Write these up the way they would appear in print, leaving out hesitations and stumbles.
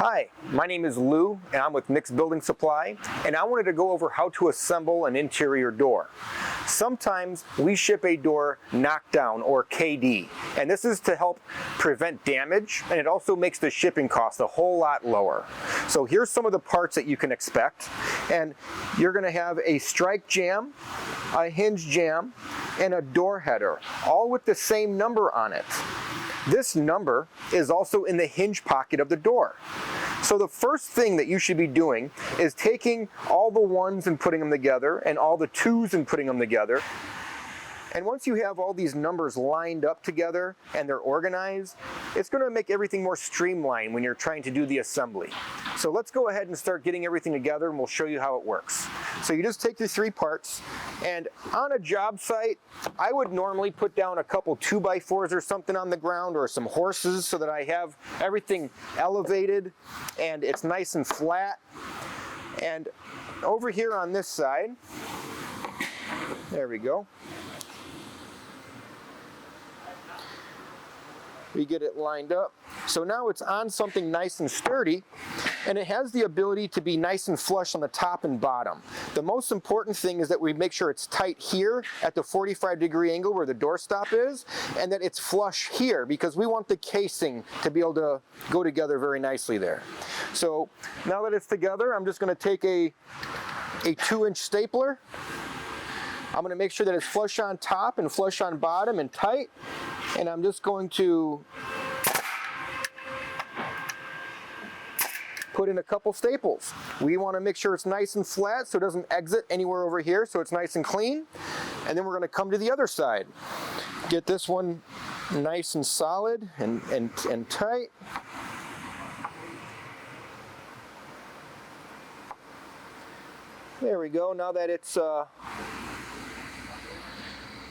Hi, my name is Lou and I'm with Nick's Building Supply, and I wanted to go over how to assemble an interior door. Sometimes we ship a door knockdown or KD, and this is to help prevent damage, and it also makes the shipping cost a whole lot lower. So here's some of the parts that you can expect, and you're going to have a strike jamb, a hinge jamb, and a door header, all with the same number on it. This number is also in the hinge pocket of the door. So the first thing that you should be doing is taking all the ones and putting them together and all the twos and putting them together. And once you have all these numbers lined up together and they're organized, it's going to make everything more streamlined when you're trying to do the assembly. So let's go ahead and start getting everything together, and we'll show you how it works. So you just take the three parts, and on a job site, I would normally put down a couple 2x4s or something on the ground, or some horses, so that I have everything elevated and it's nice and flat. And over here on this side, there we go. We get it lined up. So now it's on something nice and sturdy, and it has the ability to be nice and flush on the top and bottom. The most important thing is that we make sure it's tight here at the 45-degree angle where the doorstop is, and that it's flush here, because we want the casing to be able to go together very nicely there. So now that it's together, I'm just going to take a 2-inch stapler. I'm going to make sure that it's flush on top and flush on bottom and tight. And I'm just going to put in a couple staples. We want to make sure it's nice and flat so it doesn't exit anywhere over here, so it's nice and clean. And then we're going to come to the other side. Get this one nice and solid and tight. There we go. Now that it's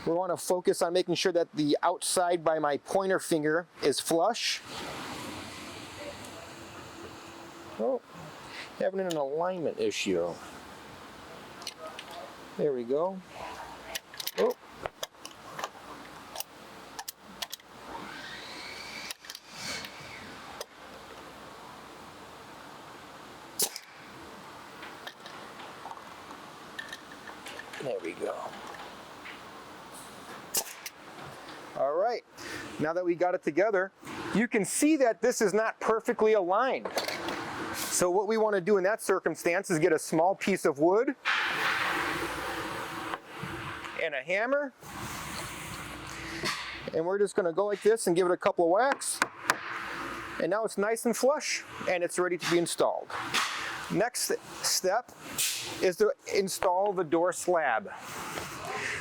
we want to focus on making sure that the outside by my pointer finger is flush. Oh, having an alignment issue. There we go. Oh. There we go. All right, now that we got it together, you can see that this is not perfectly aligned. So what we want to do in that circumstance is get a small piece of wood and a hammer, and we're just going to go like this and give it a couple of whacks, and now it's nice and flush and it's ready to be installed. Next step is to install the door slab.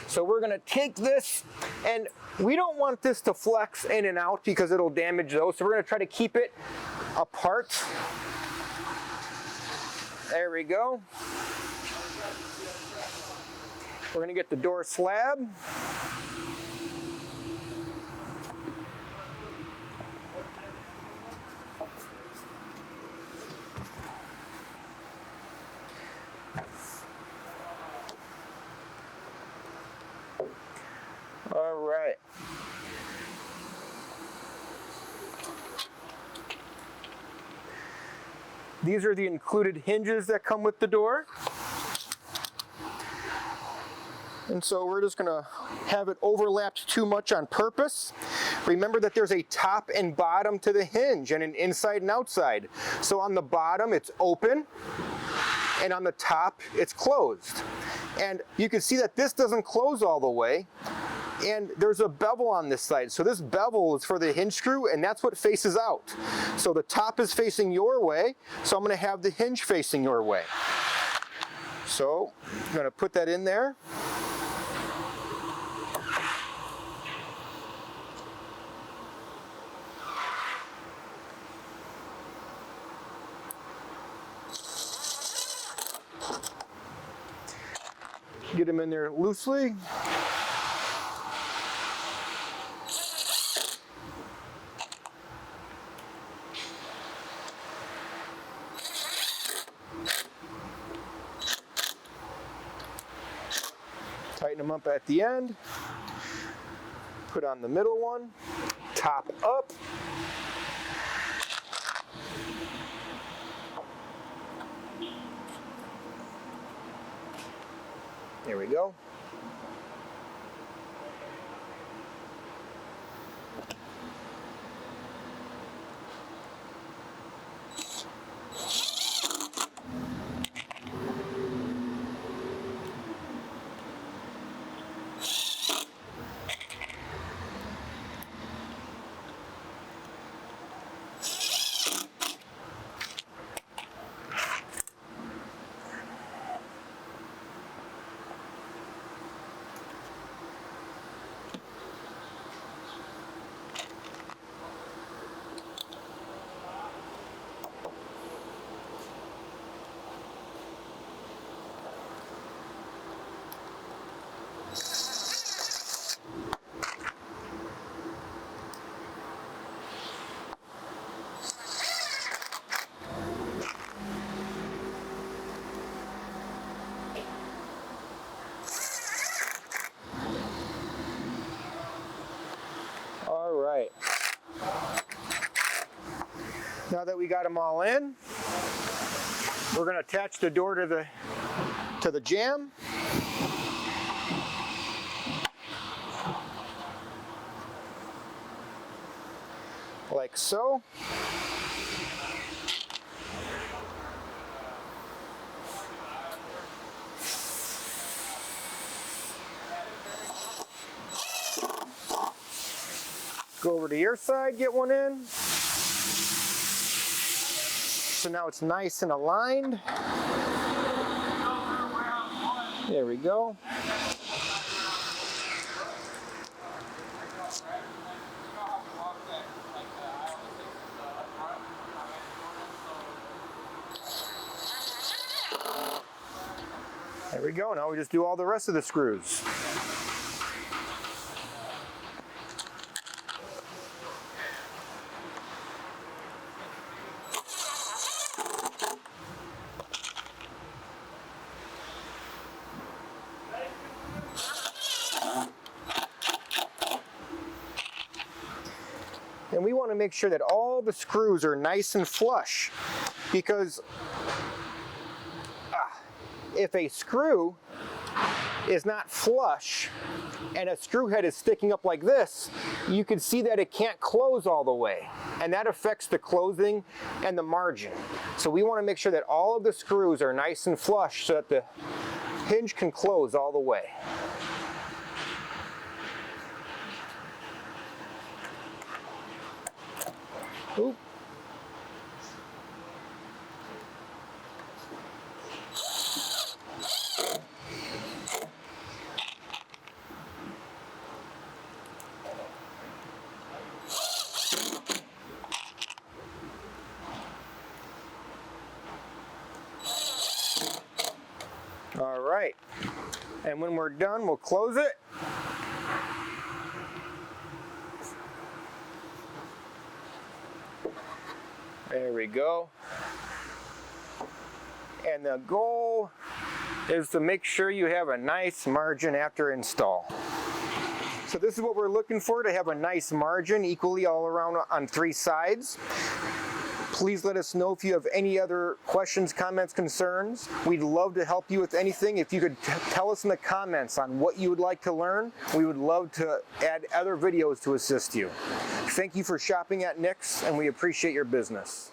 So we're going to take this, and we don't want this to flex in and out because it'll damage those. So we're going to try to keep it apart. There we go. We're going to get the door slab. All right. These are the included hinges that come with the door. And so we're just going to have it overlapped too much on purpose. Remember that there's a top and bottom to the hinge, and an inside and outside. So on the bottom it's open, and on the top it's closed. And you can see that this doesn't close all the way. And there's a bevel on this side. So this bevel is for the hinge screw, and that's what faces out. So the top is facing your way, so I'm going to have the hinge facing your way. So I'm going to put that in there. Get them in there loosely. Tighten them up at the end. Put on the middle one. Top up. There we go. All right. Now that we got them all in, we're going to attach the door to the jamb. Like so. Go over to your side, get one in. So now it's nice and aligned. There we go. There we go. Now we just do all the rest of the screws. And we want to make sure that all the screws are nice and flush, because if a screw is not flush and a screw head is sticking up like this, you can see that it can't close all the way, and that affects the closing and the margin. So we want to make sure that all of the screws are nice and flush so that the hinge can close all the way. Oop. All right, and when we're done, we'll close it. There we go. And the goal is to make sure you have a nice margin after install. So this is what we're looking for, to have a nice margin equally all around on 3 sides. Please let us know if you have any other questions, comments, concerns. We'd love to help you with anything. If you could tell us in the comments on what you would like to learn, we would love to add other videos to assist you. Thank you for shopping at Nick's, and we appreciate your business.